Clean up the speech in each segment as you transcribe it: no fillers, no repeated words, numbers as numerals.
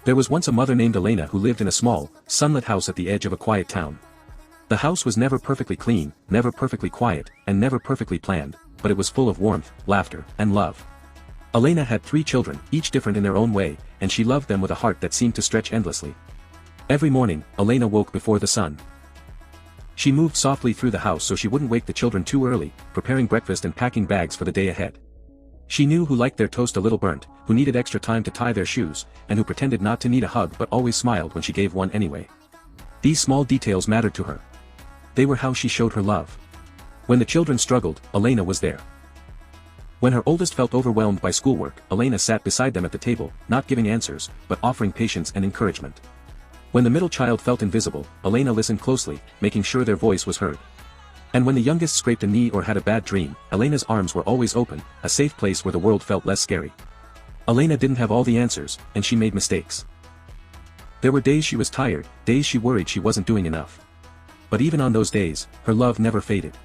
There was once a mother named Elena who lived in a small, sunlit house at the edge of a quiet town. The house was never perfectly clean, never perfectly quiet, and never perfectly planned, but it was full of warmth, laughter, and love. Elena had 3 children, each different in their own way, and she loved them with a heart that seemed to stretch endlessly. Every morning, Elena woke before the sun. She moved softly through the house so she wouldn't wake the children too early, preparing breakfast and packing bags for the day ahead. She knew who liked their toast a little burnt, who needed extra time to tie their shoes, and who pretended not to need a hug but always smiled when she gave one anyway. These small details mattered to her. They were how she showed her love. When the children struggled, Elena was there. When her oldest felt overwhelmed by schoolwork, Elena sat beside them at the table, not giving answers, but offering patience and encouragement. When the middle child felt invisible, Elena listened closely, making sure their voice was heard. And when the youngest scraped a knee or had a bad dream, Elena's arms were always open, a safe place where the world felt less scary. Elena didn't have all the answers, and she made mistakes. There were days she was tired, days she worried she wasn't doing enough. But even on those days, her love never faded.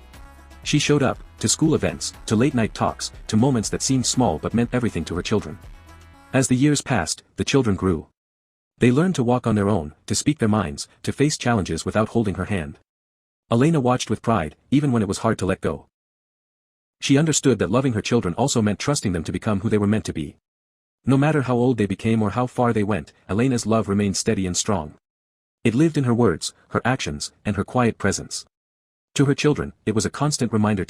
She showed up, to school events, to late-night talks, to moments that seemed small but meant everything to her children. As the years passed, the children grew. They learned to walk on their own, to speak their minds, to face challenges without holding her hand. Elena watched with pride, even when it was hard to let go. She understood that loving her children also meant trusting them to become who they were meant to be. No matter how old they became or how far they went, Elena's love remained steady and strong. It lived in her words, her actions, and her quiet presence. To her children, it was a constant reminder